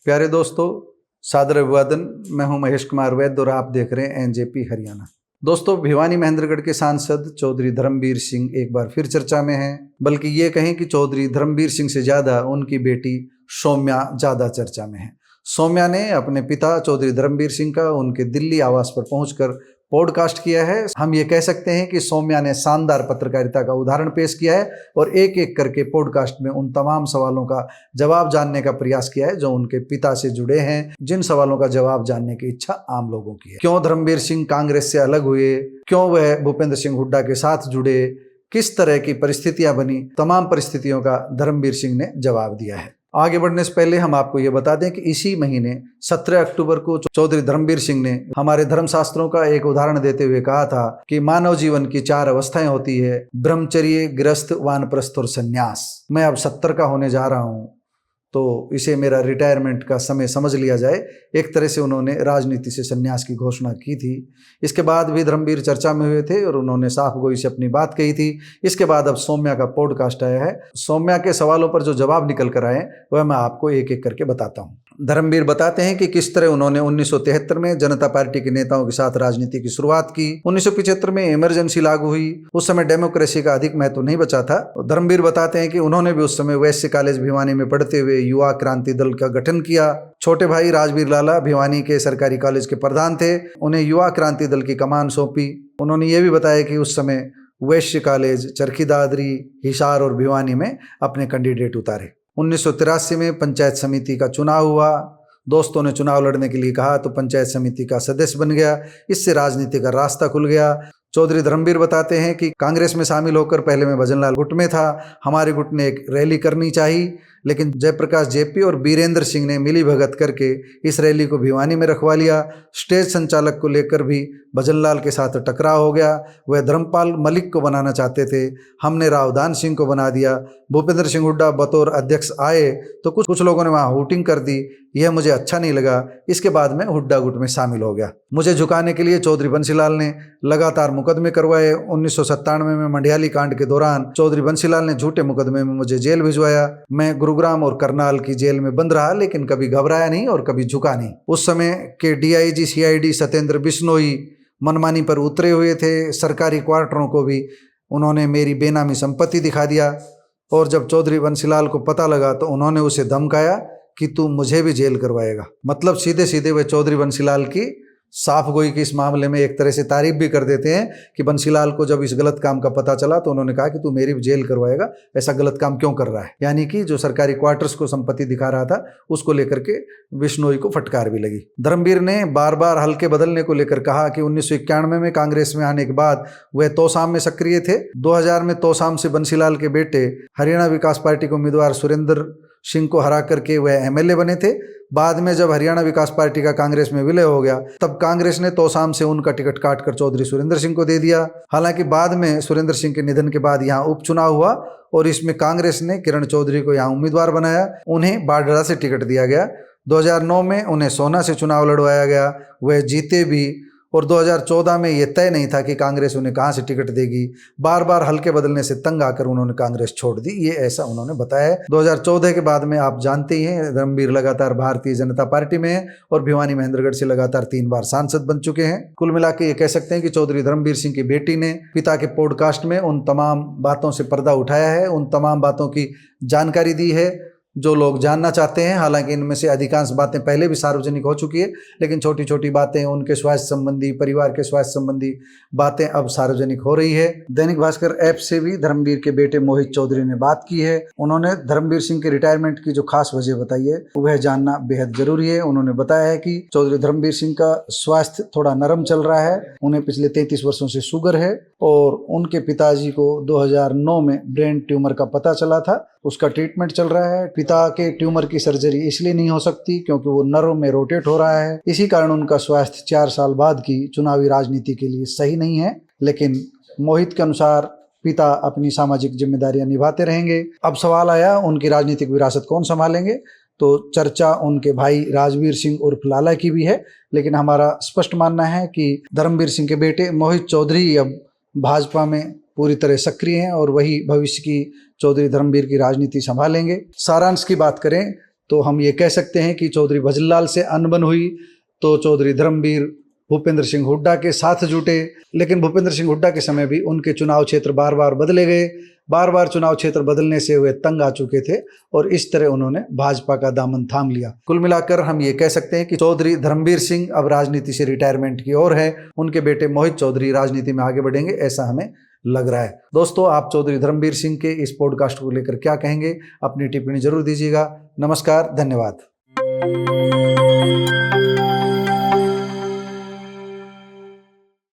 प्यारे दोस्तों, सादर अभिवादन। मैं हूं महेश कुमार वैद्य और आप देख रहे हैं एनजेपी हरियाणा। दोस्तों, भिवानी महेंद्रगढ़ के सांसद चौधरी धर्मवीर सिंह एक बार फिर चर्चा में हैं। बल्कि ये कहें कि चौधरी धर्मवीर सिंह से ज़्यादा उनकी बेटी सौम्या ज़्यादा चर्चा में है। सौम्या ने अपने पिता चौधरी धर्मवीर सिंह का उनके दिल्ली आवास पर पहुंचकर पॉडकास्ट किया है। हम ये कह सकते हैं कि सौम्या ने शानदार पत्रकारिता का उदाहरण पेश किया है और एक एक करके पॉडकास्ट में उन तमाम सवालों का जवाब जानने का प्रयास किया है जो उनके पिता से जुड़े हैं, जिन सवालों का जवाब जानने की इच्छा आम लोगों की है। क्यों धर्मवीर सिंह कांग्रेस से अलग हुए, क्यों वह भूपेंद्र सिंह हुड्डा के साथ जुड़े, किस तरह की परिस्थितियां बनी, तमाम परिस्थितियों का धर्मवीर सिंह ने जवाब दिया है। आगे बढ़ने से पहले हम आपको ये बता दें कि इसी महीने 17 अक्टूबर को चौधरी धर्मवीर सिंह ने हमारे धर्मशास्त्रों का एक उदाहरण देते हुए कहा था कि मानव जीवन की 4 अवस्थाएं होती है: ब्रह्मचर्य, गृहस्थ, वानप्रस्थ और संन्यास। मैं अब 70 का होने जा रहा हूँ, तो इसे मेरा रिटायरमेंट का समय समझ लिया जाए। एक तरह से उन्होंने राजनीति से संन्यास की घोषणा की थी। इसके बाद भी धर्मवीर चर्चा में हुए थे और उन्होंने साफ गोई से अपनी बात कही थी। इसके बाद अब सौम्या का पॉडकास्ट आया है। सौम्या के सवालों पर जो जवाब निकल कर आए वह मैं आपको एक एक करके बताता हूँ। धर्मवीर बताते हैं कि किस तरह उन्होंने 1973 में जनता पार्टी के नेताओं के साथ राजनीति की शुरुआत की। 1975 में इमरजेंसी लागू हुई। उस समय डेमोक्रेसी का अधिक महत्व नहीं बचा था। धर्मवीर बताते हैं कि उन्होंने भी उस समय वैश्य कॉलेज भिवानी में पढ़ते हुए युवा क्रांति दल का गठन किया। छोटे भाई राजवीर लाला भिवानी के सरकारी कॉलेज के प्रधान थे। उन्हें युवा क्रांति दल की कमान सौंपी। उन्होंने ये भी बताया कि उस समय वैश्य कॉलेज, चरखी दादरी, हिसार और भिवानी में अपने कैंडिडेट उतारे। 1983 में पंचायत समिति का चुनाव हुआ। दोस्तों ने चुनाव लड़ने के लिए कहा तो पंचायत समिति का सदस्य बन गया। इससे राजनीति का रास्ता खुल गया। चौधरी धर्मवीर बताते हैं कि कांग्रेस में शामिल होकर पहले मैं भजनलाल गुट में था। हमारे गुट ने एक रैली करनी चाहिए, लेकिन जयप्रकाश जेपी और बीरेंद्र सिंह ने मिली भगत करके इस रैली को भिवानी में रखवा लिया। स्टेज संचालक को लेकर भी भजनलाल के साथ टकराव हो गया। वह धर्मपाल मलिक को बनाना चाहते थे, हमने रावदान सिंह को बना दिया। भूपेंद्र सिंह हुड्डा बतौर अध्यक्ष आए तो कुछ लोगों ने वहाँ हुटिंग कर दी। यह मुझे अच्छा नहीं लगा। इसके बाद मैं हुड्डा गुट में शामिल हो गया। मुझे झुकाने के लिए चौधरी बंसीलाल ने लगातार मुकदमे करवाए। 1997 में मंडियाली कांड के दौरान चौधरी बंसीलाल ने झूठे मुकदमे में मुझे जेल भिजवाया। मैं गुरुग्राम और करनाल की जेल में बंद रहा, लेकिन कभी घबराया नहीं और कभी झुका नहीं। उस समय के डीआईजी सीआईडी सत्येंद्र बिश्नोई मनमानी पर उतरे हुए थे। सरकारी क्वार्टरों को भी उन्होंने मेरी बेनामी संपत्ति दिखा दिया और जब चौधरी बंसीलाल को पता लगा तो उन्होंने उसे धमकाया कि तू मुझे भी जेल करवाएगा। मतलब सीधे सीधे वे चौधरी बंसीलाल की साफ गोई की इस मामले में एक तरह से तारीफ भी कर देते हैं कि बंसीलाल को जब इस गलत काम का पता चला तो उन्होंने कहा कि तू मेरी भी जेल करवाएगा, ऐसा गलत काम क्यों कर रहा है। यानी कि जो सरकारी क्वार्टर्स को संपत्ति दिखा रहा था उसको लेकर के बिश्नोई को फटकार भी लगी। धर्मवीर ने बार बार हल्के बदलने को लेकर कहा कि 1991 में कांग्रेस में आने के बाद वह तोसाम में सक्रिय थे। 2000 में तोसाम से बंसीलाल के बेटे हरियाणा विकास पार्टी के उम्मीदवार सुरेंद्र सिंह को हरा करके वह एमएलए बने थे। बाद में जब हरियाणा विकास पार्टी का कांग्रेस में विलय हो गया तब कांग्रेस ने तोसाम से उनका टिकट काटकर चौधरी सुरेंद्र सिंह को दे दिया। हालांकि बाद में सुरेंद्र सिंह के निधन के बाद यहाँ उपचुनाव हुआ और इसमें कांग्रेस ने किरण चौधरी को यहाँ उम्मीदवार बनाया। उन्हें बाडरा से टिकट दिया गया। 2009 में उन्हें सोना से चुनाव लड़वाया गया, वह जीते भी। और 2014 में यह तय नहीं था कि कांग्रेस उन्हें कहाँ से टिकट देगी। बार बार हल्के बदलने से तंग आकर उन्होंने कांग्रेस छोड़ दी, ये ऐसा उन्होंने बताया है। 2014 के बाद में आप जानते ही हैं धर्मवीर लगातार भारतीय जनता पार्टी में है और भिवानी महेंद्रगढ़ से लगातार 3 बार सांसद बन चुके हैं। कुल मिला के ये कह सकते हैं कि चौधरी धर्मवीर सिंह की बेटी ने पिता के पॉडकास्ट में उन तमाम बातों से पर्दा उठाया है, उन तमाम बातों की जानकारी दी है जो लोग जानना चाहते हैं। हालांकि इनमें से अधिकांश बातें पहले भी सार्वजनिक हो चुकी है, लेकिन छोटी छोटी बातें उनके स्वास्थ्य संबंधी, परिवार के स्वास्थ्य संबंधी बातें अब सार्वजनिक हो रही है। दैनिक भास्कर ऐप से भी धर्मवीर के बेटे मोहित चौधरी ने बात की है। उन्होंने धर्मवीर सिंह के रिटायरमेंट की जो खास वजह बताई है वह जानना बेहद जरूरी है। उन्होंने बताया है कि चौधरी धर्मवीर सिंह का स्वास्थ्य थोड़ा नरम चल रहा है। उन्हें पिछले 33 वर्षों से शुगर है और उनके पिताजी को 2009 में ब्रेन ट्यूमर का पता चला था, उसका ट्रीटमेंट चल रहा है। पिता के ट्यूमर की सर्जरी इसलिए नहीं हो सकती क्योंकि वो नर्व में रोटेट हो रहा है। इसी कारण उनका स्वास्थ्य 4 साल बाद की चुनावी राजनीति के लिए सही नहीं है। लेकिन मोहित के अनुसार पिता अपनी सामाजिक जिम्मेदारियां निभाते रहेंगे। अब सवाल आया उनकी राजनीतिक विरासत कौन संभालेंगे, तो चर्चा उनके भाई राजवीर सिंह उर्फ लाला की भी है, लेकिन हमारा स्पष्ट मानना है कि धर्मवीर सिंह के बेटे मोहित चौधरी अब भाजपा में पूरी तरह सक्रिय हैं और वही भविष्य की चौधरी धर्मवीर की राजनीति संभालेंगे। सारांश की बात करें तो हम ये कह सकते हैं कि चौधरी भजनलाल से अनबन हुई तो चौधरी धर्मवीर भूपेंद्र सिंह हुड्डा के साथ जुटे, लेकिन भूपेंद्र सिंह हुड्डा के समय भी उनके चुनाव क्षेत्र बार बार बदले गए। बार बार चुनाव क्षेत्र बदलने से वे तंग आ चुके थे और इस तरह उन्होंने भाजपा का दामन थाम लिया। कुल मिलाकर हम ये कह सकते हैं कि चौधरी धर्मवीर सिंह अब राजनीति से रिटायरमेंट की ओर है। उनके बेटे मोहित चौधरी राजनीति में आगे बढ़ेंगे, ऐसा हमें लग रहा है। दोस्तों, आप चौधरी धर्मवीर सिंह के इस पॉडकास्ट को लेकर क्या कहेंगे? अपनी टिप्पणी जरूर दीजिएगा। नमस्कार, धन्यवाद।